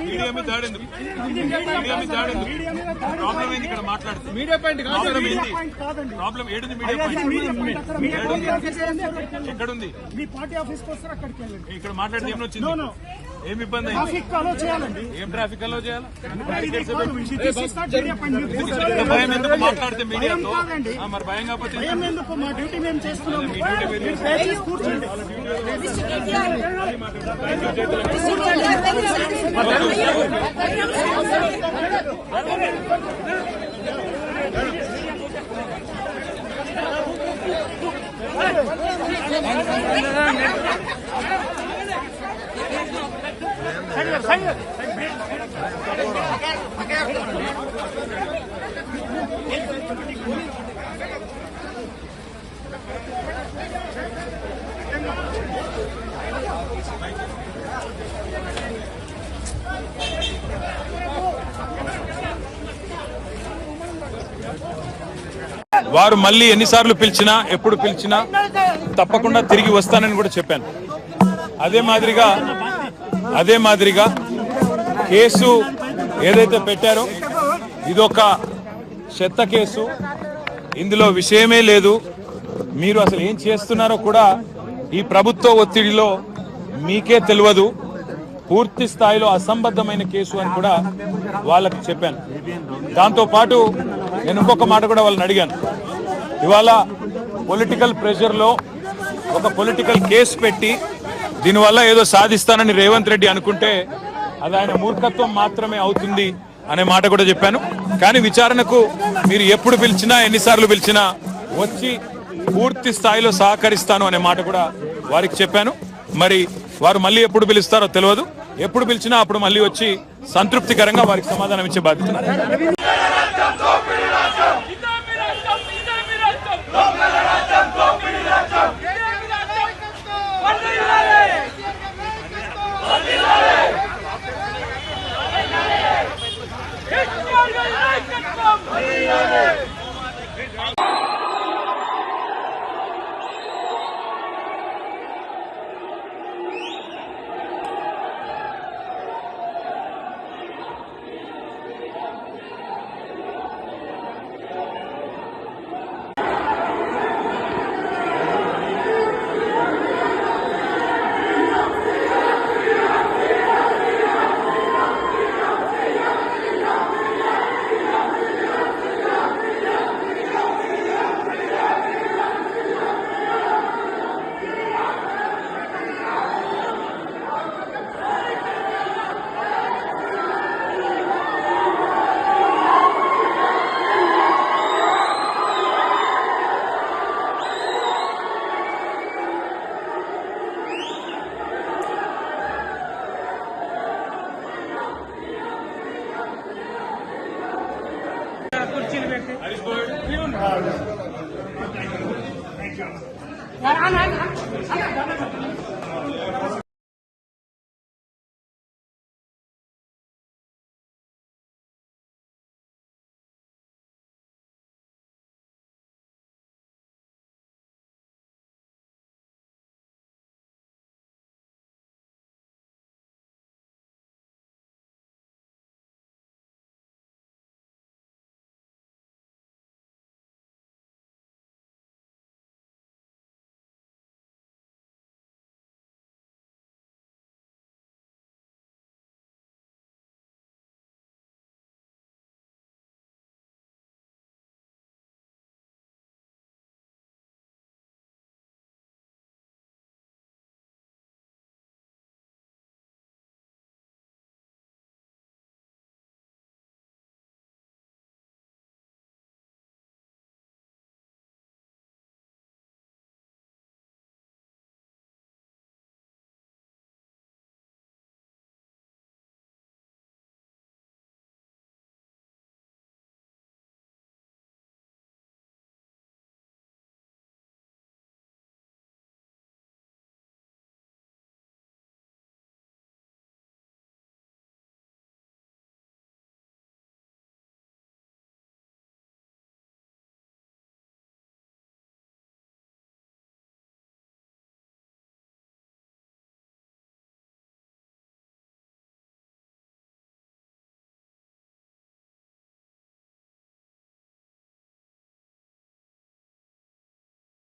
Media మీద దాడి problem ఏంది ఇక్కడ మాట్లాడుతుంది మీడియా పాయింట్ ప్రాబ్లం ఏడుంది మీడియా పాయింట్ ఎక్కడుంది మీ పార్టీ ఆఫీస్కి వస్తారు అక్కడికి వెళ్ళండి ఇక్కడ మాట్లాడితే ఏమి వచ్చింది ఏమి ఇబ్బంది ఏం ట్రాఫిక్ అలో చేయాలి భయం ఎందుకు మాట్లాడితే మీడియాతో మరి భయం కాకపోతే మా డ్యూటీ మేము చేస్తున్నాం వారు మళ్ళీ ఎన్నిసార్లు పిలిచినా ఎప్పుడు పిలిచినా తప్పకుండా తిరిగి వస్తానని కూడా చెప్పాను. అదే మాదిరిగా కేసు ఏదైతే పెట్టారో ఇదొక చెత్త కేసు, ఇందులో విషయమే లేదు, మీరు అసలు ఏం చేస్తున్నారో కూడా ఈ ప్రభుత్వ ఒత్తిడిలో మీకే తెలియదు, పూర్తి స్థాయిలో అసంబద్ధమైన కేసు అని కూడా వాళ్ళకి చెప్పాను. దాంతోపాటు నేను ఇంకొక మాట కూడా వాళ్ళని అడిగాను. ఇవాళ పొలిటికల్ ప్రెషర్లో ఒక పొలిటికల్ కేసు పెట్టి దీనివల్ల ఏదో సాధిస్తానని రేవంత్ రెడ్డి అనుకుంటే అది ఆయన మూర్ఖత్వం మాత్రమే అవుతుంది అనే మాట కూడా చెప్పాను. కానీ విచారణకు మీరు ఎప్పుడు పిలిచినా ఎన్నిసార్లు పిలిచినా వచ్చి పూర్తి స్థాయిలో సహకరిస్తాను అనే మాట కూడా వారికి చెప్పాను. మరి వారు మళ్ళీ ఎప్పుడు పిలుస్తారో తెలియదు, ఎప్పుడు పిలిచినా అప్పుడు మళ్ళీ వచ్చి సంతృప్తికరంగా వారికి సమాధానం ఇచ్చే బాధ్యత.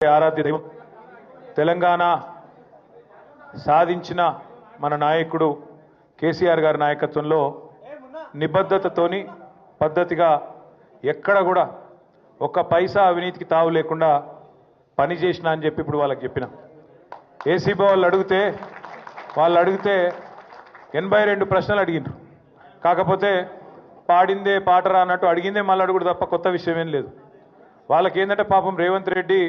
ఆరాధ్య దైవం తెలంగాణ సాధించిన మన నాయకుడు కేసీఆర్ గారి నాయకత్వంలో నిబద్ధతతోని పద్ధతిగా ఎక్కడ కూడా ఒక్క పైసా అవినీతికి తావు లేకుండా పనిచేసిన అని చెప్పి ఇప్పుడు వాళ్ళకి చెప్పిన ఏసీబీ వాళ్ళు అడిగితే 82 ప్రశ్నలు అడిగినారు. కాకపోతే పాడిందే పాటరా అన్నట్టు అడిగిందే మళ్ళీ అడుగుడు తప్ప కొత్త విషయం ఏం లేదు. వాళ్ళకి ఏంటంటే పాపం రేవంత్ రెడ్డి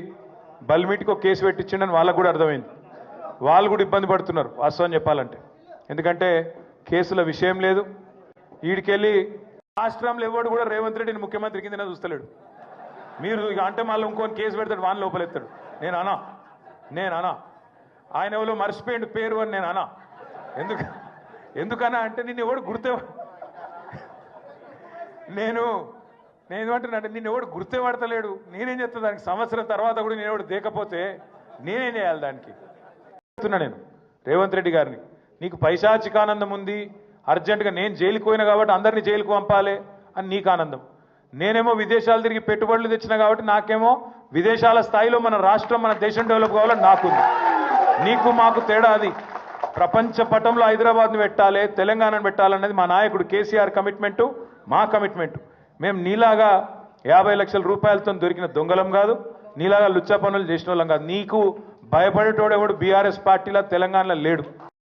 బల్మీటికి ఒక కేసు పెట్టించిండని వాళ్ళకు కూడా అర్థమైంది. వాళ్ళు కూడా ఇబ్బంది పడుతున్నారు వాస్తవం చెప్పాలంటే. ఎందుకంటే కేసుల విషయం లేదు. వీడికెళ్ళి రాష్ట్రంలో ఎవడు కూడా రేవంత్ రెడ్డిని ముఖ్యమంత్రి కింద చూస్తలేడు. మీరు ఇక అంటే మళ్ళీ ఇంకొని కేసు పెడతాడు, వాని లోపలెత్తాడు. నేను అనా ఆయన ఎవరో మర్చిపోయిండు పేరు అని నేను అనా. ఎందుకన్నా అంటే నిన్ను ఎవడు నేను ఏమంటున్నా అంటే నిన్ను ఎవడు గుర్తే పడతలేడు. నేనేం చేస్తా దానికి? సంవత్సరం తర్వాత కూడా నేను ఎవడు దేకపోతే నేనేం చేయాలి దానికి? చెప్తున్నా నేను రేవంత్ రెడ్డి గారిని, నీకు పైశాచికానందం ఉంది, అర్జెంటుగా నేను జైలుకు పోయినా కాబట్టి అందరినీ జైలుకు పంపాలి అని నీకు ఆనందం. నేనేమో విదేశాలు తిరిగి పెట్టుబడులు తెచ్చినా కాబట్టి నాకేమో విదేశాల స్థాయిలో మన రాష్ట్రం మన దేశం డెవలప్ కావాలని నాకుంది. నీకు మాకు తేడా అది. ప్రపంచ పటంలో హైదరాబాద్ని పెట్టాలి, తెలంగాణను పెట్టాలన్నది మా నాయకుడు కేసీఆర్ కమిట్మెంటు, మా కమిట్మెంటు. మేము నీలాగా 50 లక్షల రూపాయలతో దొరికిన దొంగలం కాదు, నీలాగా లుచ్చా పనులు చేసిన వాళ్ళం కాదు. నీకు భయపడేటోడు ఎవడు బీఆర్ఎస్ పార్టీలో తెలంగాణలో లేడు.